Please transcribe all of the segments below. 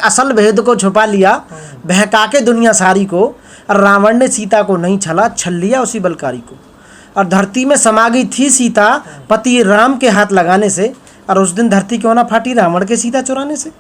असल भेद को छुपा लिया, बहका के दुनिया सारी को। और रावण ने सीता को नहीं छला, छल लिया उसी बलकारी को। और धरती में समा गई थी सीता पति राम के हाथ लगाने से। और उस दिन धरती क्यों ना फाटी रावण के सीता चुराने से।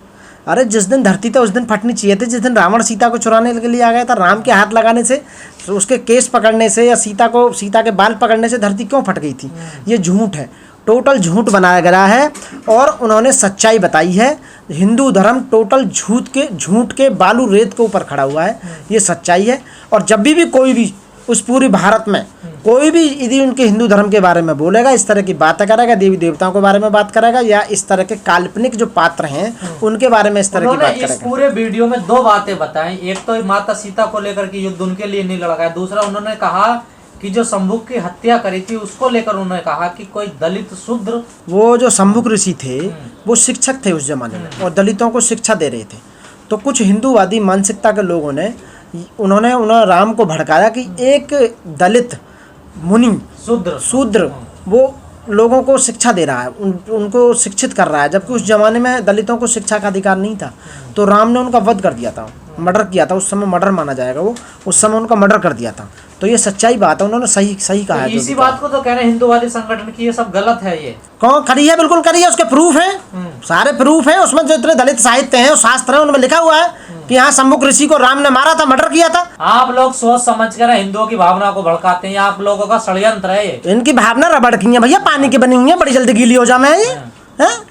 अरे जिस दिन धरती तो उस दिन फटनी चाहिए थी जिस दिन रावण सीता को चुराने के लिए आ गया था। राम के हाथ लगाने से, तो उसके केस पकड़ने से या सीता के बाल पकड़ने से धरती क्यों फट गई थी। ये झूठ है, टोटल झूठ बनाया गया है। और उन्होंने सच्चाई बताई है। हिंदू धर्म टोटल झूठ के बालू रेत के ऊपर खड़ा हुआ है, ये सच्चाई है। और जब भी कोई भी उस पूरे भारत में कोई भी यदि उनके हिंदू धर्म के बारे में बोलेगा, इस तरह की बातें करेगा, देवी देवताओं के बारे में बात करेगा, या इस तरह के काल्पनिक जो पात्र हैं उनके बारे में इस तरह की बात करेगा। इस पूरे वीडियो में दो बातें बताएं। एक तो माता सीता को लेकर के युद्ध उनके लिए नहीं लड़ा है। दूसरा उन्होंने कहा कि जो शंभुक की हत्या करी थी उसको लेकर उन्होंने कहा कि कोई दलित शूद्र, वो जो शंभुक ऋषि थे वो शिक्षक थे उस जमाने में और दलितों को शिक्षा दे रहे थे। तो कुछ हिंदूवादी मानसिकता के लोगों ने उन्होंने राम को भड़काया कि एक दलित मुनि शूद्र वो लोगों को शिक्षा दे रहा है, उनको शिक्षित कर रहा है, जबकि उस जमाने में दलितों को शिक्षा का अधिकार नहीं था। तो राम ने उनका वध कर दिया था, मर्डर किया था। उस समय मर्डर माना जाएगा, वो उस समय उनका मर्डर कर दिया था। तो ये सच्चाई बात है, उन्होंने सही कहा है। इसी बात को तो कह रहे हैं हिंदूवादी संगठन की ये सब गलत है। ये कौन करी है? बिल्कुल करी है, उसके प्रूफ है, सारे प्रूफ है। उसमें जो इतने दलित साहित्य हैं, शास्त्र है, उनमें लिखा हुआ है कि यहाँ शंभुक ऋषि को राम ने मारा था, मर्डर किया था। आप लोग सोच समझ कर हिंदुओं की भावना को भड़काते हैं, आप लोगों का षड्यंत्र है। इनकी भावना रबड़ की है भैया, पानी की बनी हुई है, बड़ी जल्दी गीली हो जाए।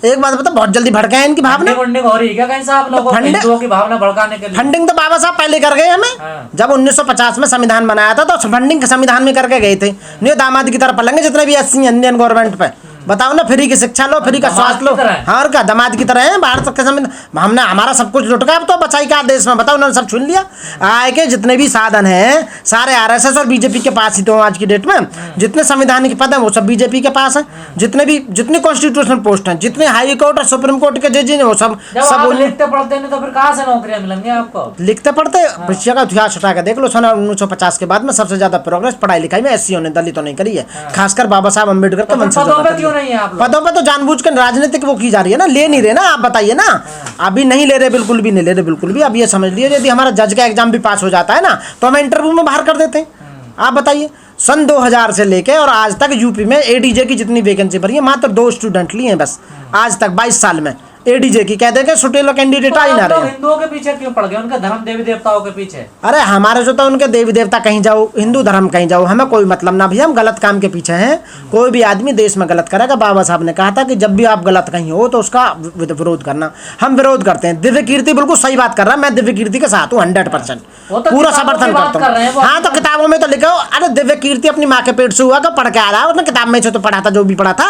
एक बात बता, बहुत जल्दी भड़के हैं इनकी भावना। फंडिंग हो रही है क्या कहीं से आप लोगों को हिंदुओं की भावना भड़काने के लिए? फंडिंग तो बाबा साहब पहले कर गए हमें। जब 1950 में संविधान बनाया था तो फंडिंग संविधान में करके गए थे। नहीं दामाद की तरफ पलंगे जितने भी एससी इंडियन गवर्नमेंट पे, बताओ ना, फ्री की शिक्षा लो, फ्री का स्वास्थ्य लो। हाँ, और क्या दामाद की तरह है भारत के संविधान। हमने हमारा सब कुछ लुट गया, अब तो बचाई का देश में, बताओ उन्होंने सब छीन लिया। आय के जितने भी साधन हैं सारे आरएसएस और बीजेपी के पास ही तो आज की डेट में। जितने संवैधानिक पद हैं वो सब बीजेपी के पास हैं। जितने कॉन्स्टिट्यूशनल पोस्ट हैं, जितने हाई कोर्ट और सुप्रीम कोर्ट के जज हैं, वो सब लिखते पढ़ते नहीं तो फिर कहाँ से नौकरियां मिलेंगी आपको? लिखते पढ़ते बच्चियों का इतिहास उठा के देख लो। सन 1950 के बाद में सबसे ज्यादा प्रोग्रेस पढ़ाई लिखाई में एससीओ ने, दलितों ने करी है, खासकर बाबा साहब अम्बेडकर के वंशज। पदों पे तो जानबूझ कर राजनीतिक वो की जा रही है ना, ले नहीं रहे ना। आप बताइए ना, अभी नहीं ले रहे, बिल्कुल भी नहीं ले रहे, बिल्कुल भी। अब ये समझ लीजिए यदि हमारा जज का एग्जाम भी पास हो जाता है ना तो हमें इंटरव्यू में बाहर कर देते हैं। आप बताइए, सन 2000 से लेके और आज तक यूपी में एडीजे की जितनी वैकेंसी भरी है, मात्र 2 स्टूडेंट लिए हैं बस आज तक 22 साल में। एडीजे की कह देंगे सुटेलो कैंडिडेट आ ही ना रहे। हिंदुओं के पीछे क्यों पड़ गए? उनके धर्म देवी देवताओं के पीछे? अरे हमारे जो तो उनके देवी देवता कहीं जाओ, हिंदू धर्म कहीं जाओ, हमें कोई मतलब ना भैया। हम गलत काम के पीछे हैं। कोई भी आदमी देश में गलत करेगा, बाबा साहब ने कहा था कि जब भी आप गलत कहीं हो तो उसका विरोध करना। हम विरोध करते हैं। दिव्य कीर्ति बिल्कुल सही बात कर रहा है, मैं दिव्य कीर्ति के साथ हूँ 100%, पूरा समर्थन करता हूँ। हाँ, तो किताबों में तो लिखो, अरे दिव्य कीर्ति अपनी माँ के पेट से हुआ, पढ़ के आ रहा है, उसने किताब में से तो पढ़ा था जो भी पढ़ा था।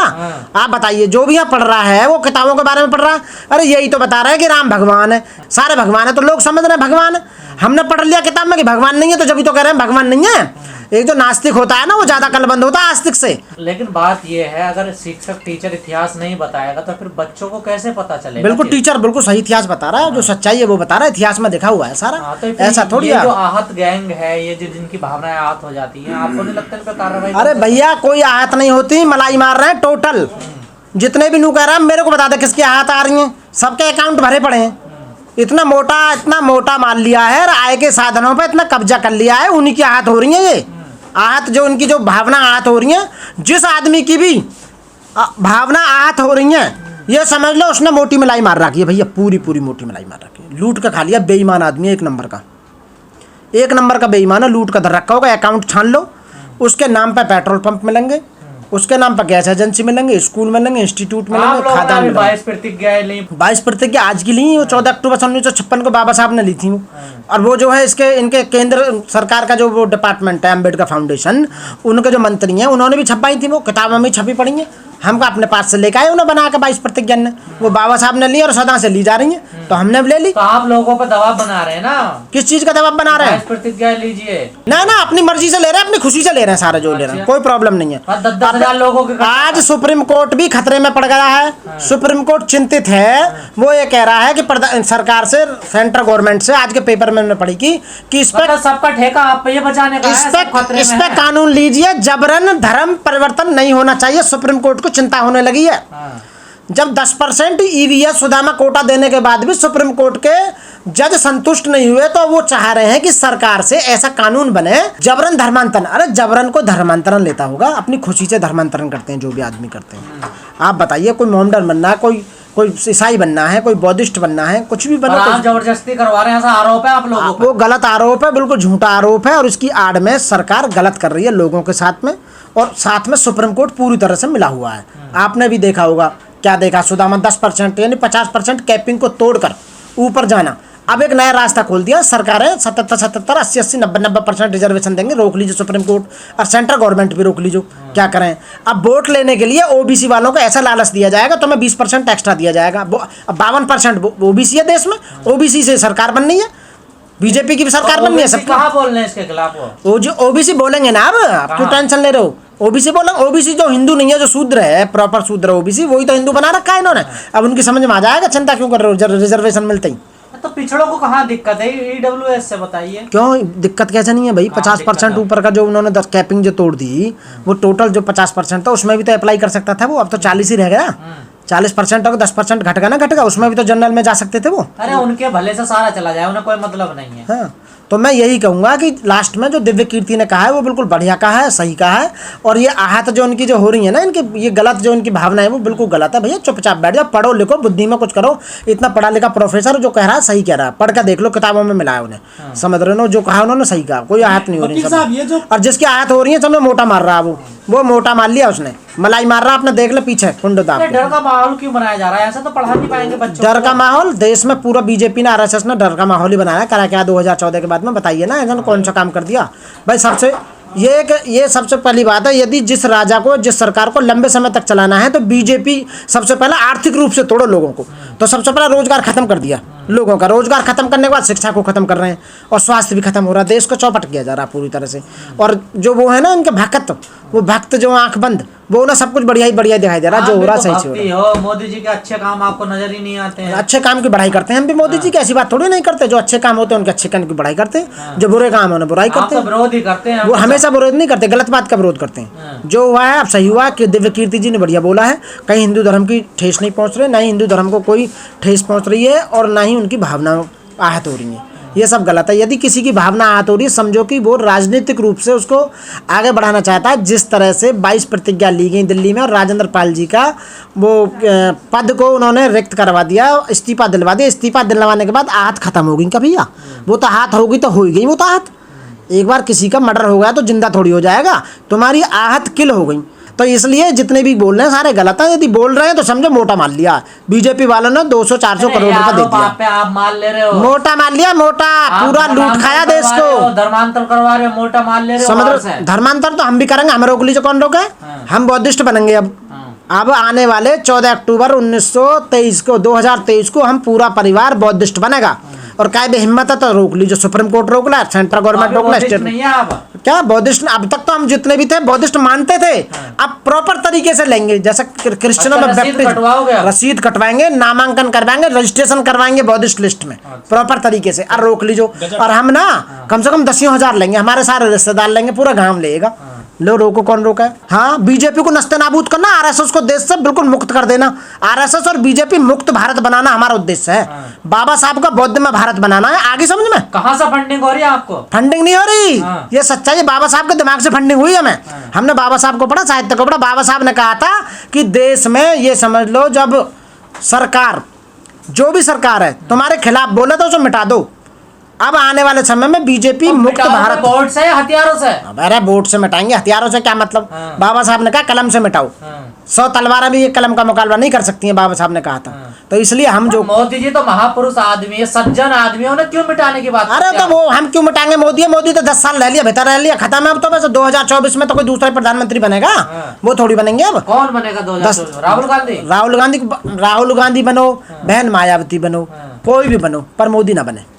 आप बताइए, जो भी यहाँ पढ़ रहा है वो किताबों के बारे में पढ़ रहा है। अरे यही तो बता रहे हैं कि राम भगवान है, सारे भगवान है, तो लोग समझ रहे हैं भगवान है। हमने पढ़ लिया किताब में कि भगवान नहीं है, तो जब भी तो कह रहे हैं भगवान नहीं है। एक जो नास्तिक होता है ना, वो ज्यादा कलबंद होता है आस्तिक से। लेकिन बात ये है, अगर शिक्षक टीचर इतिहास नहीं बताएगा तो फिर बच्चों को कैसे पता चलेगा? बिल्कुल, टीचर बिल्कुल सही इतिहास बता रहा है, जो सच्चाई है वो बता रहा है, इतिहास में देखा हुआ है सारा। तो ऐसा थोड़ी है। जो आहत गैंग है, ये जो जिनकी भावनाएं आहत हो जाती है, आपको नहीं लगता इन पे कार्रवाई? अरे भैया, कोई आहत नहीं होती, मलाई मार रहे हैं टोटल। जितने भी नू कह रहा है, मेरे को बता दे किसकी आहत आ रही है। सबके अकाउंट भरे पड़े हैं। इतना मोटा मान लिया है, आय के साधनों पे इतना कब्जा कर लिया है, उन्हीं की आहत हो रही है। ये आहत जो उनकी जो भावना आहत हो रही है, जिस आदमी की भी भावना आहत हो रही है, ये समझ लो उसने मोटी मलाई मार रखी है भैया, पूरी मोटी मलाई मार रखी है। लूट का खा लिया, बेईमान आदमी है, एक नंबर का बेईमान है। लूट का धर रखा होगा। अकाउंट छान लो, उसके नाम पे पेट्रोल पंप मिलेंगे, उसके नाम पर गैस एजेंसी मिलेंगे, स्कूल मिलेंगे, इंस्टीट्यूट मिलेंगे, खादान मिलेंगे। 22 प्रतिज्ञा आज की ली, वो 14 अक्टूबर 1956 को बाबा साहब ने ली थी। और वो जो है इनके केंद्र सरकार का जो वो डिपार्टमेंट है, अम्बेडकर फाउंडेशन, उनके जो मंत्री हैं उन्होंने भी छपाई थी, वो किताबों में छपी पड़ी है। हमको अपने पास से लेकर आए उन्हें बना के 22 प्रतिज्ञा ने, वो बाबा साहब ने ली और सदा से ली जा रही है, तो हमने भी ले ली। तो आप लोगों पर दबाव बना रहे हैं ना? किस चीज का दबाव बना रहे हैं? 22 प्रतिज्ञा लीजिए ना, अपनी मर्जी से ले रहे हैं, अपनी खुशी से ले रहे हैं, सारे जो ले रहे हैं, कोई प्रॉब्लम नहीं है। 10,000 लोगों के आज सुप्रीम कोर्ट भी खतरे में पड़ गया है। सुप्रीम कोर्ट चिंतित है, वो ये कह रहा है कि सरकार से, सेंट्रल गवर्नमेंट से, आज के पेपर में हमने पढ़ी कि इस पर सबका ठेका आप पे बचाने का है, इस पे कानून लीजिए, जबरन धर्म परिवर्तन नहीं होना चाहिए। सुप्रीम कोर्ट को चिंता होने लगी है। जब 10% ईवीएस सुदामा कोटा देने के बाद भी सुप्रीम कोर्ट के जज संतुष्ट नहीं हुए, तो वो चाह रहे हैं कि सरकार से ऐसा कानून बने जबरन धर्मांतरण। अरे जबरन को धर्मांतरण लेता होगा, अपनी खुशी से धर्मांतरण करते हैं जो भी आदमी करते हैं। आप बताइए, कोई मोहम्मदन बनना है, कोई ईसाई बनना है, कोई बौद्धिस्ट बनना है, कुछ भी बनो, आप जबरदस्ती करवा रहे हैं, ऐसा आरोप है आप लोगों को। वो गलत आरोप है, बिल्कुल झूठा आरोप है, और इसकी आड़ में सरकार गलत कर रही है लोगों के साथ में, और साथ में सुप्रीम कोर्ट पूरी तरह से मिला हुआ है। आपने भी देखा होगा, क्या देखा, सुदामा 10% यानी 50% कैपिंग को तोड़कर ऊपर जाना। अब एक नया रास्ता खोल दिया सरकार है, 77, 80, 90% रिजर्वेशन देंगे, रोक लीजिए सुप्रीम कोर्ट, और सेंट्रल गवर्नमेंट भी रोक लीजिए। क्या करें, अब वोट लेने के लिए ओबीसी वालों को ऐसा लालच दिया जाएगा, तो मैं 20% एक्स्ट्रा दिया जाएगा। 52% ओबीसी है देश में, ओबीसी से सरकार बननी है, बीजेपी की भी सरकार बननी है। सब कहाँ बोल रहे हैं इसके खिलाफ? वो जो ओबीसी बोलेंगे ना, अब आप क्यों टेंशन ले रहे हो? ओबीसी बोलेंगे, ओबीसी जो हिंदू नहीं है, जो शूद्र है, प्रॉपर शूद्र ओबीसी, वही तो हिंदू बना रखा है इन्होंने। अब उनकी समझ में आ जाएगा, चिंता क्यों कर रहे हो, रिजर्वेशन मिलते ही। तो पिछड़ों को कहाँ दिक्कत है ईडब्ल्यूएस से, बताइए क्यों दिक्कत कैसे नहीं है भाई? 50% ऊपर का जो उन्होंने 10 कैपिंग जो तोड़ दी, वो टोटल जो 50% था उसमें भी तो अप्लाई कर सकता था वो। अब तो 40 ही रह गया, 40% और 10% घट गया ना, घट गया, उसमें भी तो जनरल में जा सकते थे वो। अरे उनके भले से सारा चला जाए, उन्हें कोई मतलब नहीं है। हाँ, तो मैं यही कहूँगा कि लास्ट में जो दिव्य कीर्ति ने कहा है वो बिल्कुल बढ़िया कहा है, सही कहा है। और ये आहत जो उनकी जो हो रही है ना, इनकी ये गलत जो इनकी भावना है वो बिल्कुल गलत है। भैया चुपचाप बैठ जाओ, पढ़ो लिखो, बुद्धि में कुछ करो। इतना पढ़ा लिखा प्रोफेसर जो कह रहा है सही कह रहा है, पढ़ कर देख लो, किताबों में मिला है उन्हें। समझ रहे हो, जो कहा उन्होंने सही कहा, कोई आहत नहीं हो रही सब। और जिसकी आहत हो रही है सब में मोटा मार रहा है, वो मोटा मार लिया उसने, मलाई मार रहा, आपने देख लो पीछे कुंड दाब के। डर का माहौल क्यों बनाया जा रहा है? ऐसा तो पढ़ा नहीं पाएंगे बच्चों। डर का माहौल देश में पूरा बीजेपी ने, आरएसएस ने डर का माहौल ही बनाया। करा क्या 2014 के बाद में, बताइए ना, इन्होंने कौन सा काम कर दिया भाई? सबसे ये सबसे पहली बात है, यदि जिस राजा को, जिस सरकार को लंबे समय तक चलाना है, तो बीजेपी सबसे पहले आर्थिक रूप से तोड़ो लोगों को। तो सबसे पहले रोजगार खत्म कर दिया लोगों का, रोजगार खत्म करने के बाद शिक्षा को खत्म कर रहे हैं, और स्वास्थ्य भी खत्म हो रहा है, देश को चौपट किया जा रहा है पूरी तरह से। और जो वो है ना उनके भक्त, वो भक्त जो आंख बंद, वो ना सब कुछ बढ़िया ही बढ़िया दिखाई दे रहा है, जो हो रहा सही से हो रहा है। मोदी जी के अच्छे काम आपको नजर ही नहीं आते हैं। अच्छे काम की बढ़ाई करते हैं हम भी, मोदी जी की ऐसी बात थोड़ी नहीं करते। जो अच्छे काम होते हैं उनके अच्छे काम की बढ़ाई करते हैं, जो बुरे काम होने बुराई करते हैं। विरोध ही करते हैं वो हमेशा विरोध नहीं करते, गलत बात का विरोध करते हैं। जो हुआ है अब सही हुआ कि दिव्य कीर्ति जी ने बढ़िया बोला है, कहीं हिंदू धर्म की ठेस नहीं पहुंच रही, ना ही हिंदू धर्म को कोई ठेस पहुंच रही है, और ना ही उनकी भावना आहत हो रही है। ये सब गलत है। यदि किसी की भावना आहत हो रही है, समझो कि वो राजनीतिक रूप से उसको आगे बढ़ाना चाहता है। जिस तरह से 22 प्रतिज्ञा ली गई दिल्ली में, और राजेंद्र पाल जी का वो पद को उन्होंने रिक्त करवा दिया, इस्तीफा दिलवा दिया। इस्तीफा दिलवाने के बाद आहत खत्म हो गई क्या भैया? वो तो आहत होगी तो हो ही गई वो तो आहत। एक बार किसी का मर्डर हो गया तो जिंदा थोड़ी हो जाएगा, तुम्हारी आहत किल हो गई। तो इसलिए जितने भी बोल रहे हैं सारे गलत हैं। यदि बोल रहे हैं तो समझो मोटा मार लिया बीजेपी वालों ने, 200-400 करोड़ रुपए दे दिया। आप मार ले रहे हो, मोटा मार लिया, मोटा पूरा लूट खाया देश को। धर्मांतर करवा रहे हो, मोटा मार ले रहे हो। समझ रहे हो, धर्मांतर तो हम भी करेंगे, हमें रोक लीजिए, कौन रोके? हम बौद्धिस्ट बनेंगे अब आने वाले 14 अक्टूबर 2023 को हम पूरा परिवार बौद्धिस्ट बनेगा। और क्या भी हिम्मत है तो रोक लीजिए, सुप्रीम कोर्ट रोक ला, सेंट्रल गवर्नमेंट रोक ला, स्टेट नहीं है आप क्या बौद्धिस्ट? अब तक तो हम जितने भी थे बौद्धिस्ट मानते थे, अब प्रॉपर तरीके से लेंगे। जैसे क्रिश्चियनों में रसीद कटवाएंगे, नामांकन करवाएंगे, रजिस्ट्रेशन करवाएंगे बौद्धिस्ट लिस्ट में प्रॉपर तरीके से, और रोक लीजिए। और हम ना कम से कम 10,000 लेंगे, हमारे सारे रिश्तेदार लेंगे, पूरा गांव लेगा। लो रोको, कौन रोका है? हाँ, बीजेपी को नस्ते नाबूद करना, आरएसएस को देश से बिल्कुल मुक्त कर देना। आरएसएस और बीजेपी मुक्त भारत बनाना हमारा उद्देश्य है। बाबा साहब का बौद्ध में भारत बनाना है। आगे समझ में? कहाँ से फंडिंग हो रही है आपको? फंडिंग नहीं हो रही, ये सच्चाई है। बाबा साहब के दिमाग से फंडिंग हुई है। हमने बाबा साहब को पढ़ा, साहित्य को पढ़ा। बाबा साहब ने कहा था कि देश में ये समझ लो, जब सरकार, जो भी सरकार है तुम्हारे खिलाफ बोले तो उसे मिटा दो। अब आने वाले समय में बीजेपी मुक्त भारत, वोट से हथियारों से? अरे वोट से मिटाएंगे, हथियारों से क्या मतलब? बाबा साहब ने कहा कलम से मिटाओ। 100 तलवारें भी एक कलम का मुकाबला नहीं कर सकती हैं, बाबा साहब ने कहा था। तो इसलिए हम जो, मोदी जी तो महापुरुष आदमी है, सज्जन आदमी है, उन्हें क्यों मिटाने की बात? अरे तो वो हम क्यों मिटाएंगे? मोदी तो 10 साल रह लिया, बेहतर रह लिया, खत्म है अब तो। वैसे 2024 में तो कोई दूसरा प्रधानमंत्री बनेगा, वो थोड़ी बनेंगे। अब कौन बनेगा 2024? राहुल गांधी राहुल गांधी बनो, बहन मायावती बनो, कोई भी बनो, पर मोदी ना बने।